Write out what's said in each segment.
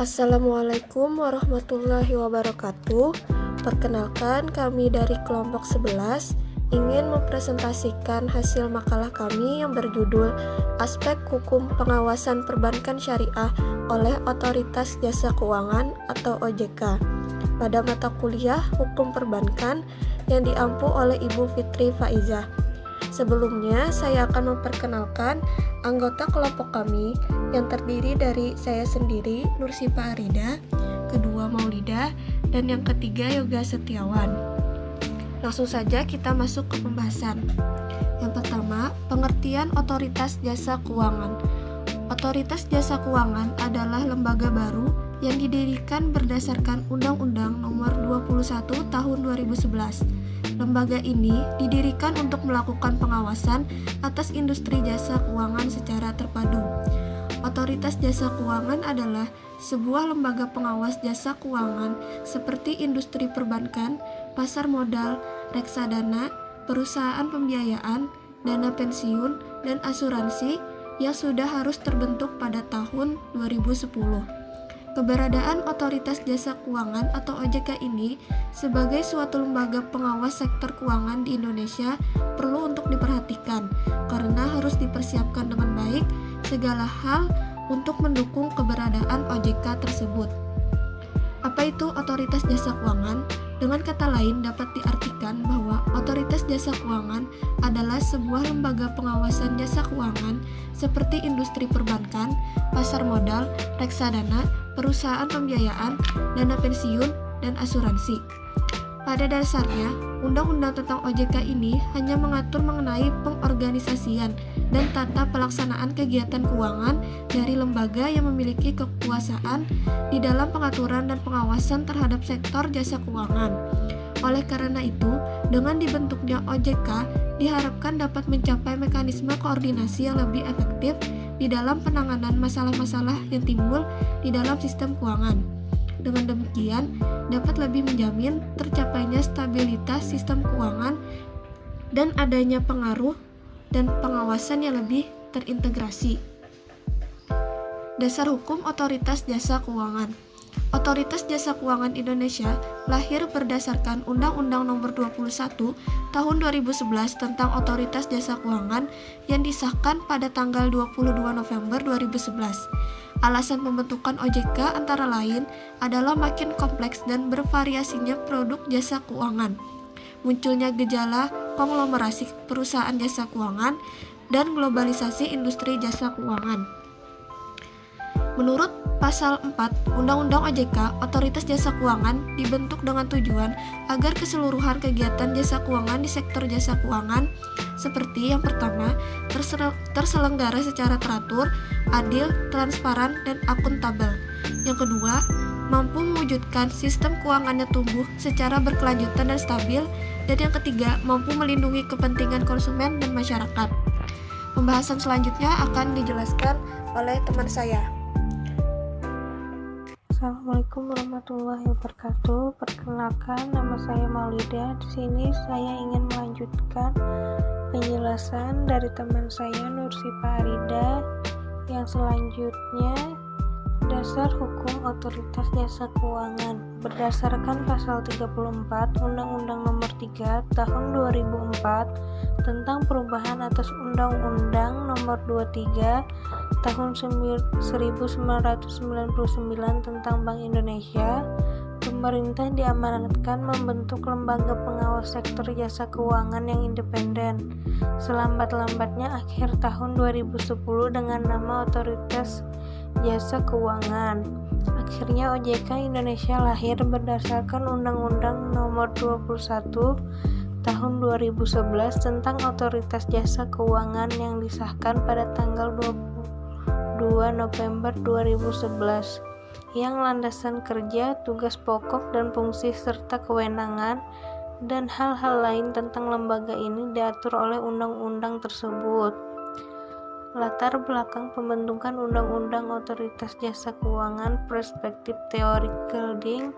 Assalamualaikum warahmatullahi wabarakatuh. Perkenalkan, kami dari kelompok 11 ingin mempresentasikan hasil makalah kami yang berjudul Aspek Hukum Pengawasan Perbankan Syariah oleh Otoritas Jasa Keuangan atau OJK pada mata kuliah Hukum Perbankan yang diampu oleh Ibu Fitri Faizah. Sebelumnya, saya akan memperkenalkan anggota kelompok kami yang terdiri dari saya sendiri, Nursipa Arida, kedua Maulida, dan yang ketiga Yoga Setiawan. Langsung saja kita masuk ke pembahasan. Yang pertama, pengertian Otoritas Jasa Keuangan. Otoritas Jasa Keuangan adalah lembaga baru yang didirikan berdasarkan Undang-Undang Nomor 21 Tahun 2011. Lembaga ini didirikan untuk melakukan pengawasan atas industri jasa keuangan secara terpadu. Otoritas Jasa Keuangan adalah sebuah lembaga pengawas jasa keuangan seperti industri perbankan, pasar modal, reksadana, perusahaan pembiayaan, dana pensiun, dan asuransi yang sudah harus terbentuk pada tahun 2010. Keberadaan Otoritas Jasa Keuangan atau OJK ini sebagai suatu lembaga pengawas sektor keuangan di Indonesia perlu untuk diperhatikan karena harus dipersiapkan dengan baik segala hal untuk mendukung keberadaan OJK tersebut. Apa itu Otoritas Jasa Keuangan? Dengan kata lain dapat diartikan bahwa Otoritas Jasa Keuangan adalah sebuah lembaga pengawasan jasa keuangan seperti industri perbankan, pasar modal, reksadana, perusahaan pembiayaan, dana pensiun, dan asuransi. Pada dasarnya, Undang-Undang tentang OJK ini hanya mengatur mengenai pengorganisasian dan tata pelaksanaan kegiatan keuangan dari lembaga yang memiliki kekuasaan di dalam pengaturan dan pengawasan terhadap sektor jasa keuangan. Oleh karena itu, dengan dibentuknya OJK diharapkan dapat mencapai mekanisme koordinasi yang lebih efektif di dalam penanganan masalah-masalah yang timbul di dalam sistem keuangan. Dengan demikian, dapat lebih menjamin tercapainya stabilitas sistem keuangan dan adanya pengaruh dan pengawasan yang lebih terintegrasi. Dasar Hukum Otoritas Jasa Keuangan. Otoritas Jasa Keuangan Indonesia lahir berdasarkan Undang-Undang Nomor 21 Tahun 2011 tentang Otoritas Jasa Keuangan yang disahkan pada tanggal 22 November 2011. Alasan pembentukan OJK antara lain adalah makin kompleks dan bervariasinya produk jasa keuangan, munculnya gejala konglomerasi perusahaan jasa keuangan, dan globalisasi industri jasa keuangan. Menurut Pasal 4 Undang-Undang OJK, Otoritas Jasa Keuangan dibentuk dengan tujuan agar keseluruhan kegiatan jasa keuangan di sektor jasa keuangan seperti yang pertama, terselenggara secara teratur, adil, transparan, dan akuntabel. Yang kedua, mampu mewujudkan sistem keuangannya tumbuh secara berkelanjutan dan stabil. Dan yang ketiga, mampu melindungi kepentingan konsumen dan masyarakat. Pembahasan selanjutnya akan dijelaskan oleh teman saya. Assalamualaikum warahmatullahi wabarakatuh. Perkenalkan, nama saya Maulida. Di sini saya ingin melanjutkan penjelasan dari teman saya Nursipa Arida. Yang selanjutnya, dasar hukum Otoritas Jasa Keuangan. Berdasarkan pasal 34 Undang-Undang Nomor 3 Tahun 2004 tentang perubahan atas Undang-Undang Nomor 23 Tahun 1999 tentang Bank Indonesia, pemerintah diamanatkan membentuk lembaga pengawas sektor jasa keuangan yang independen selambat-lambatnya akhir tahun 2010 dengan nama Otoritas Jasa Keuangan. Akhirnya OJK Indonesia lahir berdasarkan Undang-Undang Nomor 21 Tahun 2011 tentang Otoritas Jasa Keuangan yang disahkan pada tanggal 22 November 2011, yang landasan kerja, tugas pokok dan fungsi serta kewenangan dan hal-hal lain tentang lembaga ini diatur oleh undang-undang tersebut. Latar belakang pembentukan Undang-Undang Otoritas Jasa Keuangan. Perspektif teori Gilding.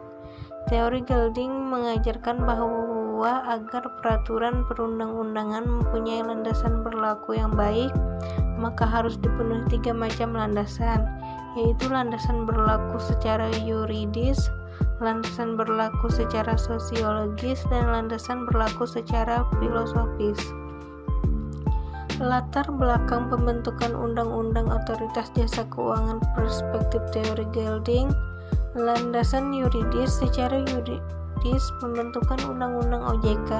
Teori Gilding mengajarkan bahwa agar peraturan perundang-undangan mempunyai landasan berlaku yang baik, maka harus dipenuhi 3 macam landasan. yaitu landasan berlaku secara yuridis, landasan berlaku secara sosiologis, dan landasan berlaku secara filosofis. Latar belakang pembentukan Undang-Undang Otoritas Jasa Keuangan Perspektif Teori Gelding. Landasan yuridis. Secara yuridis, pembentukan Undang-Undang OJK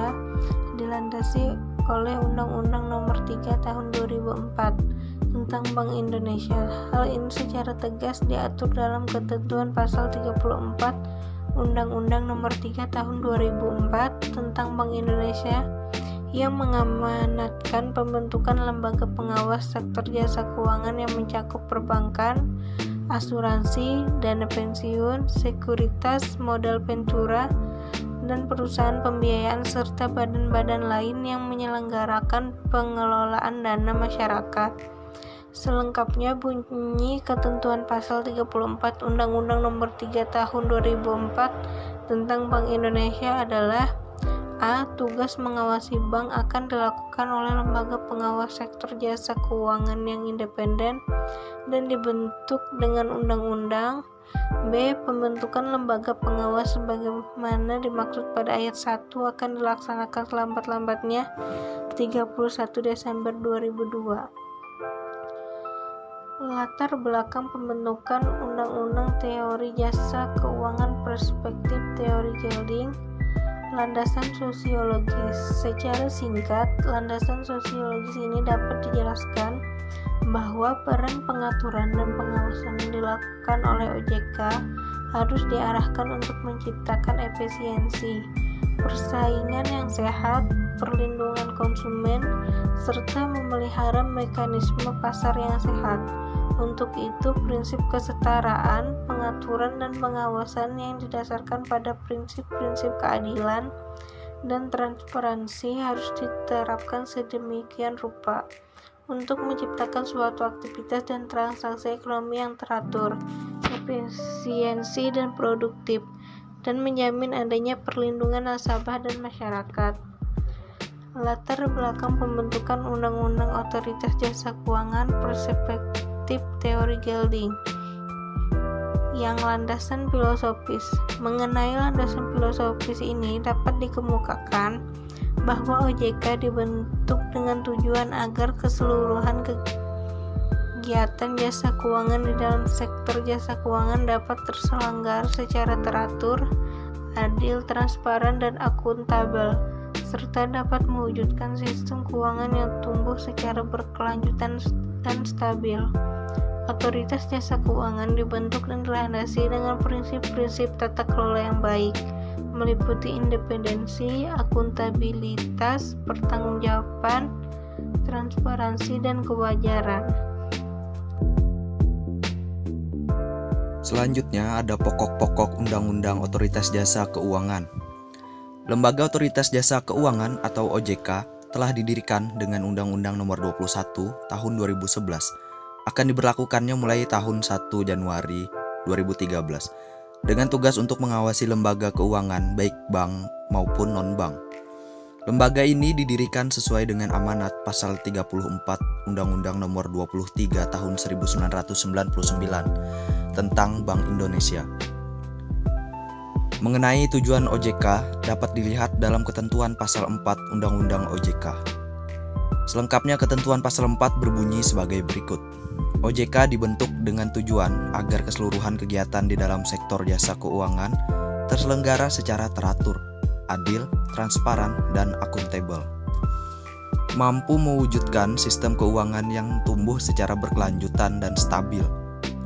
dilandasi oleh Undang-Undang Nomor 3 Tahun 2004 tentang Bank Indonesia. Hal ini secara tegas diatur dalam ketentuan pasal 34 Undang-Undang Nomor 3 Tahun 2004 tentang Bank Indonesia yang mengamanatkan pembentukan lembaga pengawas sektor jasa keuangan yang mencakup perbankan, asuransi, dana pensiun, sekuritas, modal ventura, dan perusahaan pembiayaan serta badan-badan lain yang menyelenggarakan pengelolaan dana masyarakat. Selengkapnya bunyi ketentuan pasal 34 Undang-Undang Nomor 3 Tahun 2004 tentang Bank Indonesia adalah: A. Tugas mengawasi bank akan dilakukan oleh lembaga pengawas sektor jasa keuangan yang independen dan dibentuk dengan undang-undang. B. Pembentukan lembaga pengawas sebagaimana dimaksud pada ayat 1 akan dilaksanakan selambat-lambatnya 31 Desember 2002. Latar belakang pembentukan Undang-Undang Teori Jasa Keuangan Perspektif Teori Gelding. Landasan sosiologis. Secara singkat, landasan sosiologis ini dapat dijelaskan bahwa peran pengaturan dan pengawasan yang dilakukan oleh OJK harus diarahkan untuk menciptakan efisiensi, persaingan yang sehat, perlindungan konsumen, serta memelihara mekanisme pasar yang sehat. Untuk itu, prinsip kesetaraan, pengaturan, dan pengawasan yang didasarkan pada prinsip-prinsip keadilan dan transparansi harus diterapkan sedemikian rupa untuk menciptakan suatu aktivitas dan transaksi ekonomi yang teratur, efisiensi, dan produktif, dan menjamin adanya perlindungan nasabah dan masyarakat. Latar belakang pembentukan Undang-Undang Otoritas Jasa Keuangan Perspektif Teori Gelding. Yang landasan filosofis. Mengenai landasan filosofis ini dapat dikemukakan bahwa OJK dibentuk dengan tujuan agar keseluruhan kegiatan jasa keuangan di dalam sektor jasa keuangan dapat terselenggara secara teratur, adil, transparan, dan akuntabel, serta dapat mewujudkan sistem keuangan yang tumbuh secara berkelanjutan dan stabil. Otoritas jasa keuangan dibentuk dan dilandasi dengan prinsip-prinsip tata kelola yang baik, meliputi independensi, akuntabilitas, pertanggungjawaban, transparansi, dan kewajaran. Selanjutnya ada pokok-pokok Undang-Undang Otoritas Jasa Keuangan. Lembaga Otoritas Jasa Keuangan atau OJK telah didirikan dengan Undang-Undang Nomor 21 Tahun 2011. Akan diberlakukannya mulai tahun 1 Januari 2013 dengan tugas untuk mengawasi lembaga keuangan baik bank maupun non-bank. Lembaga ini didirikan sesuai dengan amanat pasal 34 Undang-Undang Nomor 23 Tahun 1999 tentang Bank Indonesia. Mengenai tujuan OJK dapat dilihat dalam ketentuan pasal 4 Undang-Undang OJK. Selengkapnya ketentuan pasal 4 berbunyi sebagai berikut. OJK dibentuk dengan tujuan agar keseluruhan kegiatan di dalam sektor jasa keuangan terselenggara secara teratur, adil, transparan, dan akuntabel. Mampu mewujudkan sistem keuangan yang tumbuh secara berkelanjutan dan stabil,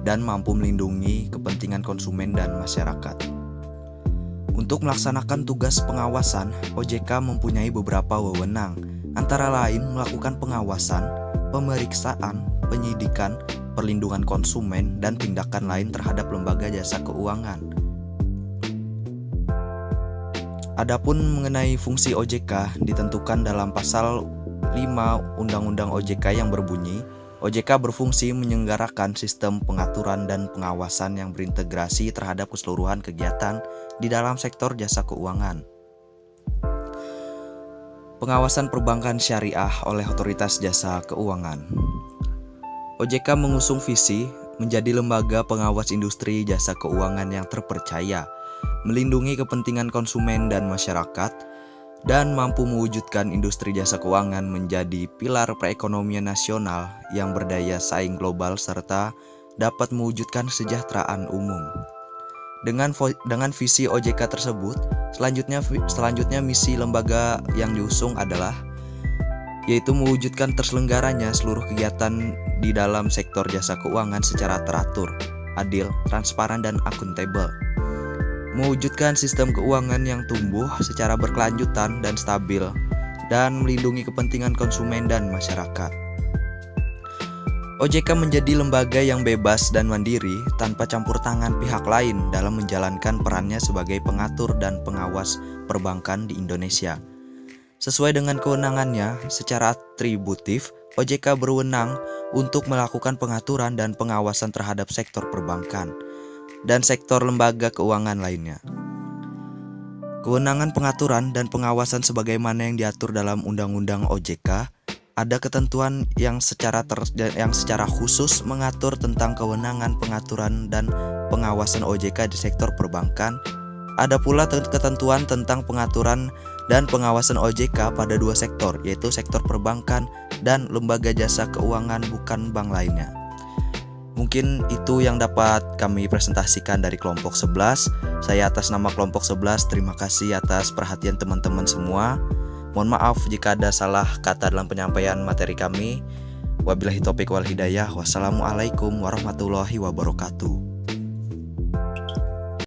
dan mampu melindungi kepentingan konsumen dan masyarakat. Untuk melaksanakan tugas pengawasan, OJK mempunyai beberapa wewenang, antara lain melakukan pengawasan, pemeriksaan, penyidikan, perlindungan konsumen, dan tindakan lain terhadap lembaga jasa keuangan. Adapun mengenai fungsi OJK ditentukan dalam pasal 5 Undang-Undang OJK yang berbunyi, OJK berfungsi menyelenggarakan sistem pengaturan dan pengawasan yang berintegrasi terhadap keseluruhan kegiatan di dalam sektor jasa keuangan. Pengawasan perbankan syariah oleh Otoritas Jasa Keuangan. OJK mengusung visi menjadi lembaga pengawas industri jasa keuangan yang terpercaya, melindungi kepentingan konsumen dan masyarakat, dan mampu mewujudkan industri jasa keuangan menjadi pilar perekonomian nasional yang berdaya saing global serta dapat mewujudkan kesejahteraan umum. Dengan visi OJK tersebut, selanjutnya misi lembaga yang diusung adalah yaitu mewujudkan terselenggaranya seluruh kegiatan di dalam sektor jasa keuangan secara teratur, adil, transparan, dan akuntabel. Mewujudkan sistem keuangan yang tumbuh secara berkelanjutan dan stabil, dan melindungi kepentingan konsumen dan masyarakat. OJK menjadi lembaga yang bebas dan mandiri tanpa campur tangan pihak lain dalam menjalankan perannya sebagai pengatur dan pengawas perbankan di Indonesia. Sesuai dengan kewenangannya, secara atributif, OJK berwenang untuk melakukan pengaturan dan pengawasan terhadap sektor perbankan dan sektor lembaga keuangan lainnya. Kewenangan pengaturan dan pengawasan sebagaimana yang diatur dalam Undang-Undang OJK, ada ketentuan yang secara khusus mengatur tentang kewenangan pengaturan dan pengawasan OJK di sektor perbankan. Ada pula ketentuan tentang pengaturan dan pengawasan OJK pada dua sektor, yaitu sektor perbankan dan lembaga jasa keuangan bukan bank lainnya. Mungkin itu yang dapat kami presentasikan dari kelompok 11. Saya atas nama kelompok 11 terima kasih atas perhatian teman-teman semua. Mohon maaf jika ada salah kata dalam penyampaian materi kami. Wabillahi taufiq wal hidayah. Wassalamualaikum warahmatullahi wabarakatuh.